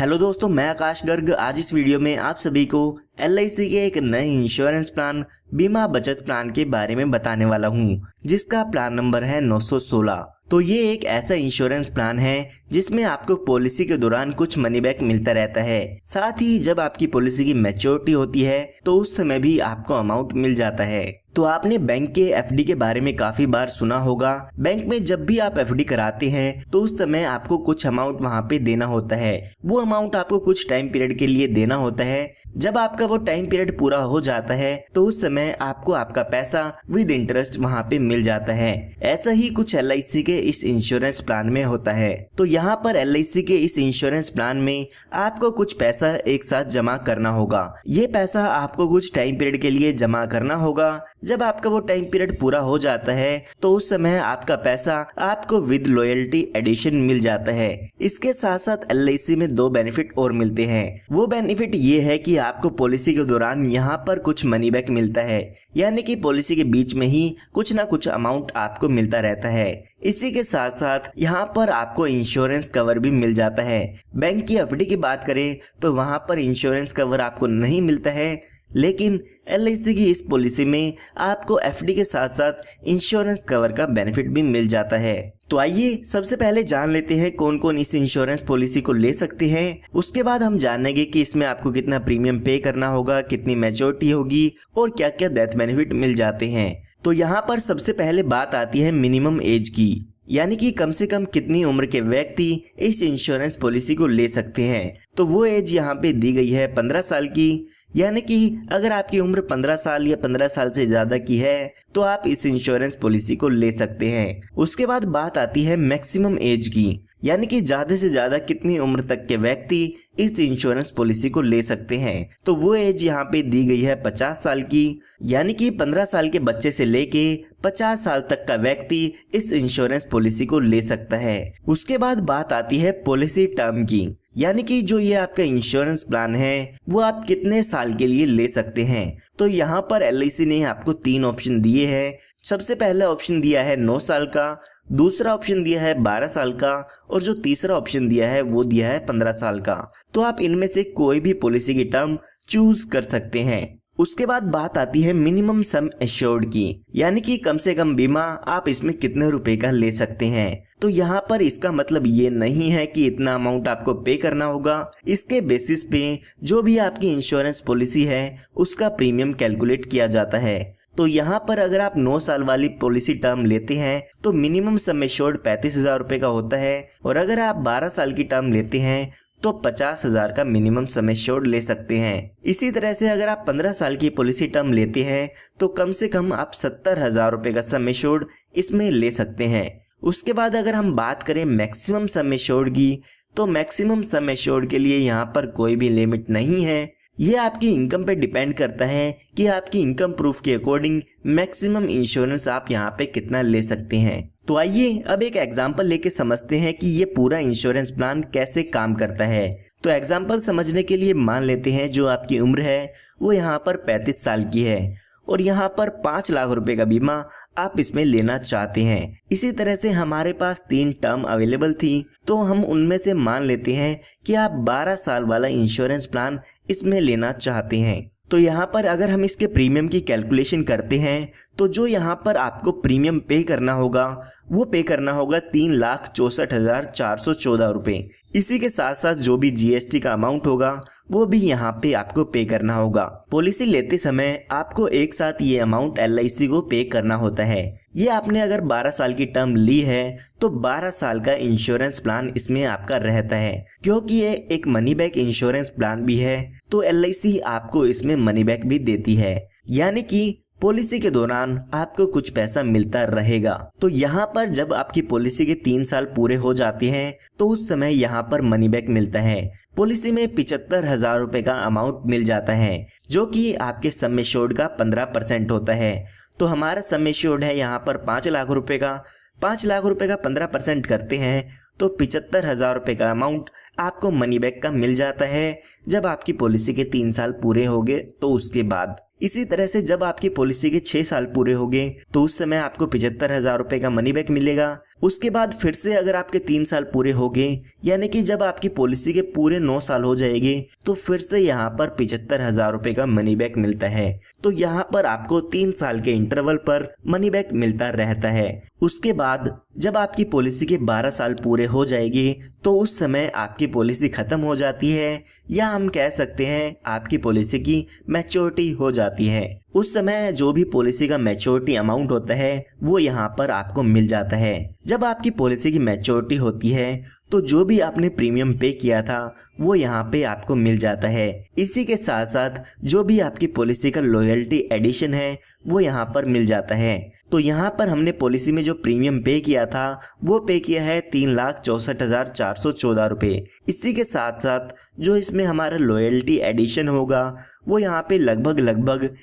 Hello दोस्तों, मैं आकाश गर्ग। आज इस वीडियो में आप सभी को LIC के एक नए इंश्योरेंस प्लान बीमा बचत प्लान के बारे में बताने वाला हूं, जिसका प्लान नंबर है 916। तो ये एक ऐसा इंश्योरेंस प्लान है जिसमें आपको पॉलिसी के दौरान कुछ मनी बैक मिलता रहता है। साथ ही जब आपकी पॉलिसी की मैच्योरिटी होती है तो उस समय भी आपको अमाउंट मिल जाता है। तो आपने बैंक के FD के बारे में काफी बार सुना होगा। बैंक में जब भी आप FD कराते हैं तो उस समय आपको कुछ अमाउंट वहां पे देना होता है। वो अमाउंट आपको कुछ टाइम पीरियड के लिए देना होता है। जब आपका वो टाइम पीरियड पूरा हो जाता है तो उस समय आपको आपका पैसा विद इंटरेस्ट वहां पे मिल जाता है। ऐसा ही कुछ LIC के इस इंश्योरेंस प्लान में होता है। तो यहाँ पर LIC के इस इंश्योरेंस प्लान में आपको कुछ पैसा एक साथ जमा करना होगा। ये पैसा आपको कुछ टाइम पीरियड के लिए जमा करना होगा। जब आपका वो टाइम पीरियड पूरा हो जाता है तो उस समय आपका पैसा आपको विद लॉयल्टी एडिशन मिल जाता है। इसके साथ साथ LIC में दो बेनिफिट और मिलते हैं। वो बेनिफिट ये है कि आपको पॉलिसी के दौरान यहाँ पर कुछ मनी बैक मिलता है, यानी कि पॉलिसी के बीच में ही कुछ ना कुछ अमाउंट आपको मिलता रहता है। इसी के साथ साथ यहाँ पर आपको इंश्योरेंस कवर भी मिल जाता है। बैंक की FD की बात करें तो वहाँ पर इंश्योरेंस कवर आपको नहीं मिलता है, लेकिन LIC की इस पॉलिसी में आपको FD के साथ साथ इंश्योरेंस कवर का बेनिफिट भी मिल जाता है। तो आइए सबसे पहले जान लेते हैं कौन कौन इस इंश्योरेंस पॉलिसी को ले सकते हैं। उसके बाद हम जानेंगे कि इसमें आपको कितना प्रीमियम पे करना होगा, कितनी मैच्योरिटी होगी और क्या क्या डेथ बेनिफिट मिल जाते हैं। तो यहाँ पर सबसे पहले बात आती है मिनिमम एज की, यानी कि कम से कम कितनी उम्र के व्यक्ति इस इंश्योरेंस पॉलिसी को ले सकते हैं। तो वो एज यहाँ पे दी गई है 15 साल की, यानी कि अगर आपकी उम्र 15 साल या 15 साल से ज्यादा की है तो आप इस इंश्योरेंस पॉलिसी को ले सकते हैं। उसके बाद बात आती है मैक्सिमम एज की, यानी कि ज्यादा से ज्यादा कितनी उम्र तक के व्यक्ति इस इंश्योरेंस पॉलिसी को ले सकते हैं। तो वो एज यहाँ पे दी गई है 50 साल की, यानी कि 15 साल के बच्चे से लेके 50 साल तक का व्यक्ति इस इंश्योरेंस पॉलिसी को ले सकता है। उसके बाद बात आती है पॉलिसी टर्म की, यानी कि जो ये आपका इंश्योरेंस प्लान है वो आप कितने साल के लिए ले सकते हैं। तो यहाँ पर LIC ने आपको 3 ऑप्शन दिए हैं। सबसे पहला ऑप्शन दिया है 9 साल का, दूसरा ऑप्शन दिया है 12 साल का और जो तीसरा ऑप्शन दिया है वो दिया है 15 साल का। तो आप इनमें से कोई भी पॉलिसी की टर्म चूज कर सकते हैं। उसके बाद बात आती है मिनिमम सम एश्योर्ड की, यानी कि कम से कम बीमा आप इसमें कितने रुपए का ले सकते हैं। तो यहाँ पर इसका मतलब ये नहीं है कि इतना अमाउंट आपको पे करना होगा। इसके बेसिस पे जो भी आपकी इंश्योरेंस पॉलिसी है उसका प्रीमियम कैलकुलेट किया जाता है। तो यहाँ पर अगर आप 9 साल वाली पॉलिसी टर्म लेते हैं तो मिनिमम सम एश्योर्ड 35,000 रुपए का होता है, और अगर आप 12 साल की टर्म लेते हैं तो 50,000 का मिनिमम सम एश्योर्ड ले सकते हैं। इसी तरह से अगर आप 15 साल की पॉलिसी टर्म लेते हैं तो कम से कम आप 70,000 रुपए का सम एश्योर्ड इसमें ले सकते हैं। उसके बाद अगर हम बात करें मैक्सिमम सम एश्योर्ड की, तो मैक्सिमम सम एश्योर्ड के लिए यहाँ पर कोई भी लिमिट नहीं है। ये आपकी इनकम पे डिपेंड करता है कि आपकी इनकम प्रूफ के अकॉर्डिंग मैक्सिमम इंश्योरेंस आप यहाँ पे कितना ले सकते हैं। तो आइए अब एक एग्जांपल लेके समझते हैं कि ये पूरा इंश्योरेंस प्लान कैसे काम करता है। तो एग्जांपल समझने के लिए मान लेते हैं जो आपकी उम्र है वो यहाँ पर 35 साल की है और यहाँ पर 5 लाख रुपए का बीमा आप इसमें लेना चाहते हैं। इसी तरह से हमारे पास 3 टर्म अवेलेबल थी, तो हम उनमें से मान लेते हैं कि आप 12 साल वाला इंश्योरेंस प्लान इसमेमें लेना चाहते हैं। तो यहाँ पर अगर हम इसके प्रीमियम की कैलकुलेशन करते हैं तो जो यहाँ पर आपको प्रीमियम पे करना होगा वो पे करना होगा 3,64,414 रुपए। इसी के साथ साथ जो भी GST का अमाउंट होगा वो भी यहाँ पे आपको पे करना होगा। पॉलिसी लेते समय आपको एक साथ ये अमाउंट LIC को पे करना होता है। ये आपने अगर 12 साल की टर्म ली है तो 12 साल का इंश्योरेंस प्लान इसमें आपका रहता है। क्योंकि ये एक मनी बैक इंश्योरेंस प्लान भी है तो LIC आपको इसमें मनी बैक भी देती है, यानी कि पॉलिसी के दौरान आपको कुछ पैसा मिलता रहेगा। तो यहाँ पर जब आपकी पॉलिसी के 3 साल पूरे हो जाते हैं तो उस समय यहाँ पर मनी बैक मिलता है। पॉलिसी में 75,000 रुपए का अमाउंट मिल जाता है, जो कि आपके सम एश्योर्ड का 15% होता है। तो हमारा सम एश्योर्ड है यहाँ पर 5 लाख रुपए का। 5 लाख रुपए का 15% करते हैं तो 75,000 रुपए का अमाउंट आपको मनी बैक का मिल जाता है जब आपकी पॉलिसी के 3 साल पूरे हो गए तो उसके बाद। इसी तरह से जब आपकी पॉलिसी के 6 साल पूरे हो गए तो उस समय आपको 75,000 रुपए का मनी बैक मिलेगा। उसके बाद फिर से अगर आपके 3 साल पूरे हो गए, यानी कि जब आपकी पॉलिसी के पूरे 9 साल हो जाएंगे, तो फिर से यहाँ पर 75,000 रुपए का मनी बैक मिलता है। तो यहाँ पर आपको 3 साल के इंटरवल पर मनी बैक मिलता रहता है। उसके बाद जब आपकी पॉलिसी के 12 साल पूरे हो जाएंगे तो उस समय आपकी पॉलिसी खत्म हो जाती है, या हम कह सकते हैं आपकी पॉलिसी की मैच्योरिटी हो जाती है। उस समय जो भी पॉलिसी का मैच्योरिटी अमाउंट होता है वो यहाँ पर आपको मिल जाता है। जब आपकी पॉलिसी की मैच्योरिटी होती है तो जो भी आपने प्रीमियम पे किया था वो यहाँ पे आपको मिल जाता है। इसी के साथ साथ जो भी आपकी पॉलिसी का लॉयल्टी एडिशन है वो यहाँ पर मिल जाता है। तो यहाँ पर हमने पॉलिसी में जो प्रीमियम पे किया था वो पे किया है 3,64,414 रुपये। इसी के साथ साथ जो इसमें हमारा लॉयल्टी एडिशन होगा वो यहाँ पे लगभग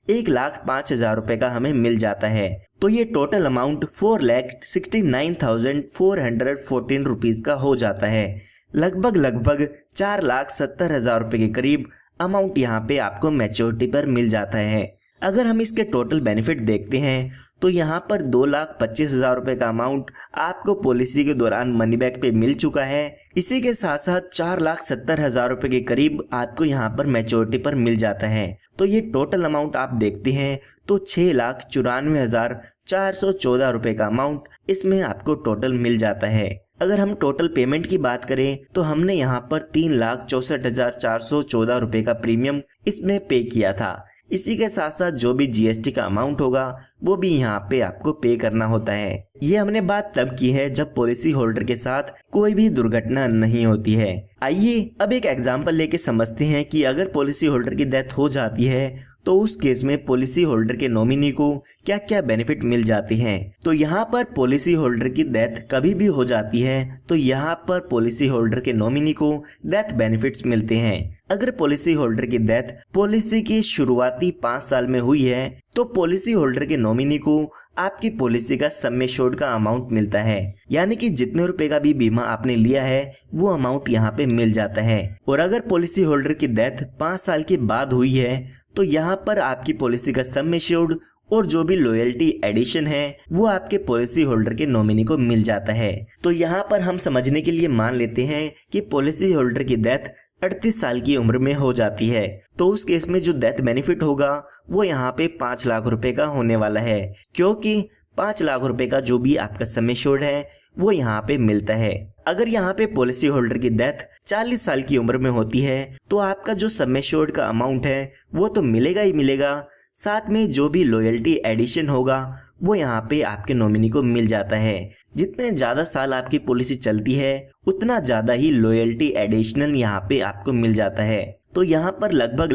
1,05,000 रुपये का हमें मिल जाता है। तो ये टोटल अमाउंट 4,69,414 रुपीज़ का हो जाता है। लगभग 4,70,000 रुपये के करीब अमाउंट यहाँ पे आपको मैच्योरिटी पर मिल जाता है। अगर हम इसके टोटल बेनिफिट देखते हैं तो यहाँ पर 2,25,000 रुपये का अमाउंट आपको पॉलिसी के दौरान मनी बैक पे मिल चुका है। इसी के साथ साथ 4,70,000 रुपये के करीब आपको यहाँ पर मैच्योरिटी पर मिल जाता है। तो ये टोटल अमाउंट आप देखते हैं तो 6,94,414 रुपये का अमाउंट इसमें आपको टोटल मिल जाता है। अगर हम टोटल पेमेंट की बात करें तो हमने यहाँ पर 3,64,414 रुपये का प्रीमियम इसमें पे किया था। इसी के साथ साथ जो भी जीएसटी का अमाउंट होगा वो भी यहाँ पे आपको पे करना होता है। ये हमने बात तब की है जब पॉलिसी होल्डर के साथ कोई भी दुर्घटना नहीं होती है। आइए अब एक एग्जांपल लेके समझते हैं कि अगर पॉलिसी होल्डर की डेथ हो जाती है तो उस केस में पॉलिसी होल्डर के नॉमिनी को क्या क्या बेनिफिट मिल जाते हैं। तो यहाँ पर पॉलिसी होल्डर की डेथ कभी भी हो जाती है तो यहाँ पर पॉलिसी होल्डर के नॉमिनी को डेथ बेनिफिट्स मिलते हैं। अगर पॉलिसी होल्डर की डेथ पॉलिसी की शुरुआती 5 साल में हुई है तो पॉलिसी होल्डर के नॉमिनी को आपकी पॉलिसी का सम एश्योर्ड का अमाउंट मिलता है, यानी कि जितने रुपए का भी बीमा आपने लिया है वो अमाउंट यहाँ पे मिल जाता है। और अगर पॉलिसी होल्डर की डेथ 5 साल के बाद हुई है तो यहाँ पर आपकी पॉलिसी का सम एश्योर्ड और जो भी लॉयल्टी एडिशन है वो आपके पॉलिसी होल्डर के नॉमिनी को मिल जाता है। तो यहाँ पर हम समझने के लिए मान लेते हैं कि पॉलिसी होल्डर की डेथ 38 साल की उम्र में हो जाती है, तो उस केस में जो डेथ बेनिफिट होगा वो यहाँ पे 5 लाख रुपए का होने वाला है, क्योंकि 5 लाख रुपए का जो भी आपका सम एश्योर्ड है वो यहाँ पे मिलता है। अगर यहाँ पे पॉलिसी होल्डर की डेथ 40 साल की उम्र में होती है तो आपका जो सम एश्योर्ड का अमाउंट है वो तो मिलेगा ही मिलेगा, साथ में जो भी लॉयल्टी एडिशन होगा वो यहाँ पे आपके नॉमिनी को मिल जाता है। जितने ज़्यादा साल आपकी पॉलिसी चलती है उतना ज़्यादा ही लॉयल्टी एडिशनल यहाँ पे आपको मिल जाता है। तो यहाँ पर लगभग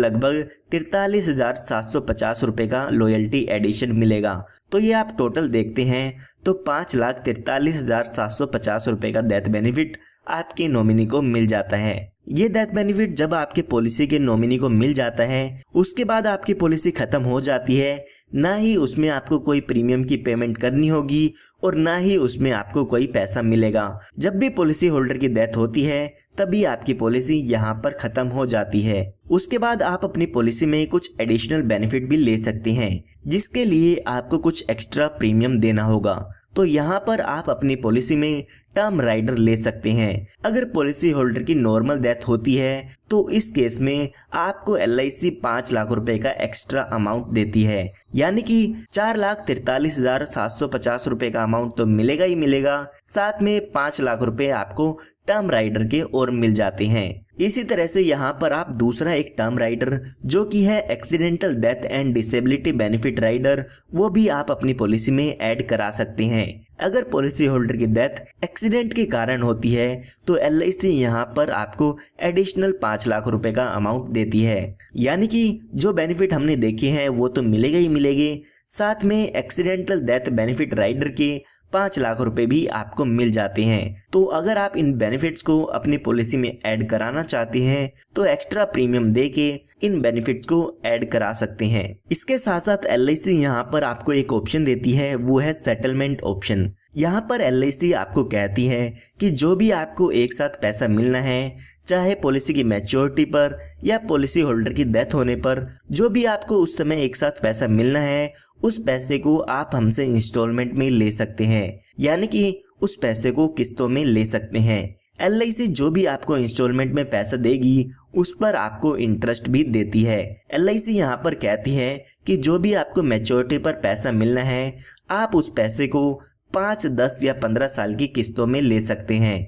43,750 रुपये का लॉयल्टी एडिशन मिलेगा। तो ये आप टोटल देखते हैं तो 5,43,750 रुपये का डेथ बेनिफिट आपके नॉमिनी को मिल जाता है। ये डेथ बेनिफिट जब आपके पॉलिसी के नॉमिनी को मिल जाता है उसके बाद आपकी पॉलिसी खत्म हो जाती है, ना ही उसमें आपको कोई प्रीमियम की पेमेंट करनी होगी और ना ही उसमें आपको कोई पैसा मिलेगा। जब भी पॉलिसी होल्डर की डेथ होती है तभी आपकी पॉलिसी यहाँ पर खत्म हो जाती है। उसके बाद आप अपनी पॉलिसी में कुछ एडिशनल बेनिफिट भी ले सकते हैं जिसके लिए आपको कुछ एक्स्ट्रा प्रीमियम देना होगा। तो यहाँ पर आप अपनी पॉलिसी में टर्म राइडर ले सकते हैं। अगर पॉलिसी होल्डर की नॉर्मल डेथ होती है तो इस केस में आपको LIC 5 लाख रुपए का एक्स्ट्रा अमाउंट देती है, यानी कि 4,43,750 रुपए का अमाउंट तो मिलेगा ही मिलेगा, साथ में 5 लाख रुपए आपको टर्म राइडर के और मिल जाते हैं। इसी तरह से यहाँ पर आप दूसरा एक टर्म राइडर जो कि है accidental death and disability benefit rider, वो भी आप अपनी पॉलिसी में ऐड करा सकते हैं। अगर पॉलिसी होल्डर की डेथ एक्सीडेंट के कारण होती है तो LIC यहाँ पर आपको एडिशनल 5 लाख रुपए का अमाउंट देती है, यानी कि जो बेनिफिट हमने देखे हैं वो तो मिलेगा ही मिलेंगे, साथ में एक्सीडेंटल डेथ बेनिफिट राइडर के 5 लाख रुपए भी आपको मिल जाते हैं। तो अगर आप इन बेनिफिट्स को अपनी पॉलिसी में ऐड कराना चाहते हैं तो एक्स्ट्रा प्रीमियम देके इन बेनिफिट्स को ऐड करा सकते हैं। इसके साथ साथ LIC यहाँ पर आपको एक ऑप्शन देती है, वो है सेटलमेंट ऑप्शन। यहाँ पर LIC आपको कहती है कि जो भी आपको एक साथ पैसा मिलना है, चाहे पॉलिसी की मैच्योरिटी पर या पॉलिसी होल्डर की डेथ होने पर, जो भी आपको उस समय एक साथ पैसा मिलना है, उस पैसे को आप हमसे इंस्टॉलमेंट में ले सकते हैं, यानी कि उस पैसे को किस्तों में ले सकते हैं। LIC जो भी आपको इंस्टॉलमेंट में पैसा देगी उस पर आपको इंटरेस्ट भी देती है। LIC यहाँ पर कहती है कि जो भी आपको मैच्योरिटी पर पैसा मिलना है, आप उस पैसे को 5, 10 या 15 साल की किस्तों में ले सकते हैं।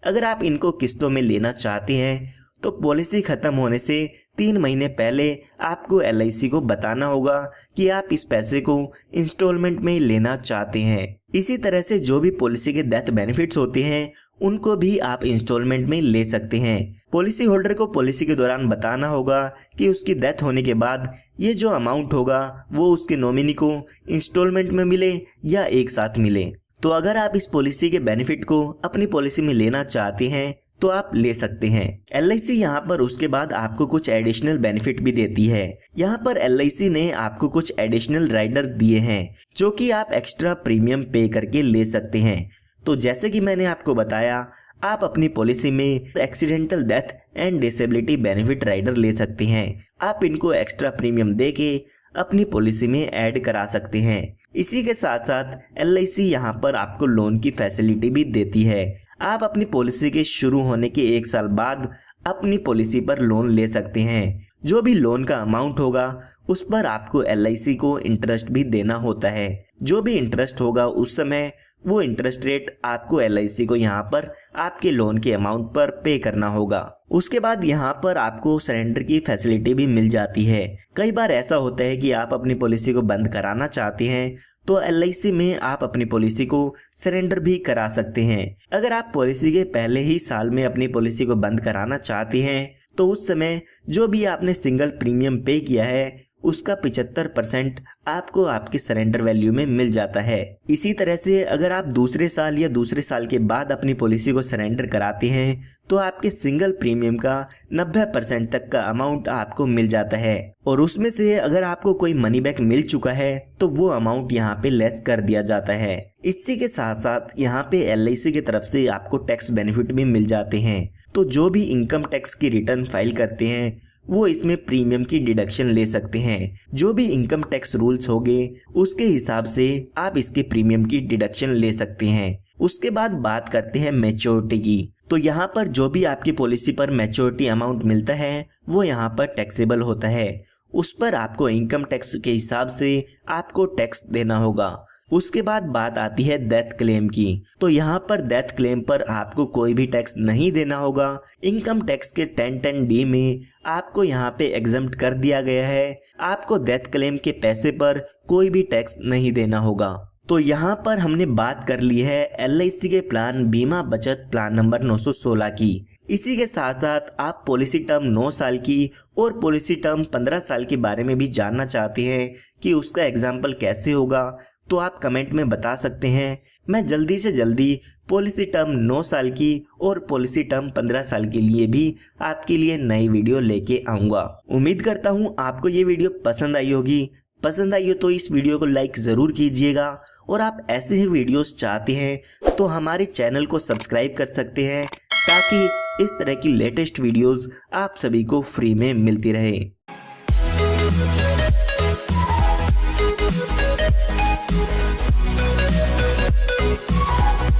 अगर आप इनको किस्तों में लेना चाहते हैं तो पॉलिसी खत्म होने से 3 महीने पहले आपको LIC को बताना होगा कि आप इस पैसे को इंस्टॉलमेंट में लेना चाहते हैं। इसी तरह से जो भी पॉलिसी के डेथ बेनिफिट्स होते हैं उनको भी आप इंस्टॉलमेंट में ले सकते हैं। पॉलिसी होल्डर को पॉलिसी के दौरान बताना होगा कि उसकी डेथ होने के बाद ये जो अमाउंट होगा वो उसके नॉमिनी को इंस्टॉलमेंट में मिले या एक साथ मिले। तो अगर आप इस पॉलिसी के बेनिफिट को अपनी पॉलिसी में लेना चाहते हैं तो आप ले सकते हैं। LIC यहाँ पर उसके बाद आपको कुछ एडिशनल बेनिफिट भी देती है। यहाँ पर LIC ने आपको कुछ एडिशनल राइडर दिए हैं जो कि आप एक्स्ट्रा प्रीमियम पे करके ले सकते हैं। तो जैसे कि मैंने आपको बताया, आप अपनी पॉलिसी में accidental death and disability benefit rider ले सकते हैं। आप इनको एक्स्ट्रा प्रीमियम देके अपनी पॉलिसी में ऐड करा सकते हैं। इसी के साथ साथ LIC यहाँ पर आपको लोन की फैसिलिटी भी देती है। आप अपनी पॉलिसी के शुरू होने के 1 साल बाद अपनी पॉलिसी पर लोन ले सकते हैं। जो भी लोन का अमाउंट होगा उस पर आपको LIC को इंटरेस्ट भी देना होता है। जो भी इंटरेस्ट होगा उस समय वो इंटरेस्ट रेट आपको LIC को यहाँ पर आपके लोन के अमाउंट पर पे करना होगा। उसके बाद यहाँ पर आपको सरेंडर की फैसिलिटी भी मिल जाती है। कई बार ऐसा होता है कि आप अपनी पॉलिसी को बंद कराना चाहते हैं तो LIC में आप अपनी पॉलिसी को सरेंडर भी करा सकते हैं। अगर आप पॉलिसी के पहले ही साल में अपनी पॉलिसी को बंद कराना चाहते हैं तो उस समय जो भी आपने सिंगल प्रीमियम पे किया है उसका 75% आपको आपके सरेंडर वैल्यू में मिल जाता है। इसी तरह से अगर आप दूसरे साल या दूसरे साल के बाद अपनी पॉलिसी को सरेंडर कराते हैं तो आपके सिंगल प्रीमियम का 90% तक का अमाउंट आपको मिल जाता है, और उसमें से अगर आपको कोई मनी बैक मिल चुका है तो वो अमाउंट यहाँ पे लेस कर दिया जाता है। इसी के साथ साथ यहाँ पे LIC की तरफ से आपको टैक्स बेनिफिट भी मिल जाते हैं। तो जो भी इनकम टैक्स की रिटर्न फाइल करते हैं वो इसमें प्रीमियम की डिडक्शन ले सकते हैं। जो भी इनकम टैक्स रूल्स होंगे उसके हिसाब से आप इसके प्रीमियम की डिडक्शन ले सकते हैं। उसके बाद बात करते हैं मैच्योरिटी की। तो यहाँ पर जो भी आपकी पॉलिसी पर मैच्योरिटी अमाउंट मिलता है वो यहाँ पर टैक्सेबल होता है। उस पर आपको इनकम टैक्स के हिसाब से आपको टैक्स देना होगा। उसके बाद बात आती है डेथ क्लेम की। तो यहाँ पर डेथ क्लेम पर आपको कोई भी टैक्स नहीं देना होगा। इनकम टैक्स के 1010D में आपको यहाँ पे एग्जम्प्ट कर दिया गया है। आपको डेथ क्लेम के पैसे पर कोई भी टैक्स नहीं देना होगा। तो यहाँ पर हमने बात कर ली है LIC के प्लान बीमा बचत प्लान नंबर 916 की। इसी के साथ साथ आप पॉलिसी टर्म 9 साल की और पॉलिसी टर्म 15 साल के बारे में भी जानना चाहते हैं कि उसका एग्जाम्पल कैसे होगा, तो आप कमेंट में बता सकते हैं। मैं जल्दी से जल्दी पॉलिसी टर्म 9 साल की और पॉलिसी टर्म 15 साल के लिए भी आपके लिए नई वीडियो लेके आऊँगा। उम्मीद करता हूँ आपको ये वीडियो पसंद आई होगी। पसंद आई हो तो इस वीडियो को लाइक ज़रूर कीजिएगा, और आप ऐसे ही वीडियोस चाहते हैं तो हमारे चैनल को सब्सक्राइब कर सकते हैं ताकि इस तरह की लेटेस्ट वीडियोस आप सभी को फ्री में मिलती रहे।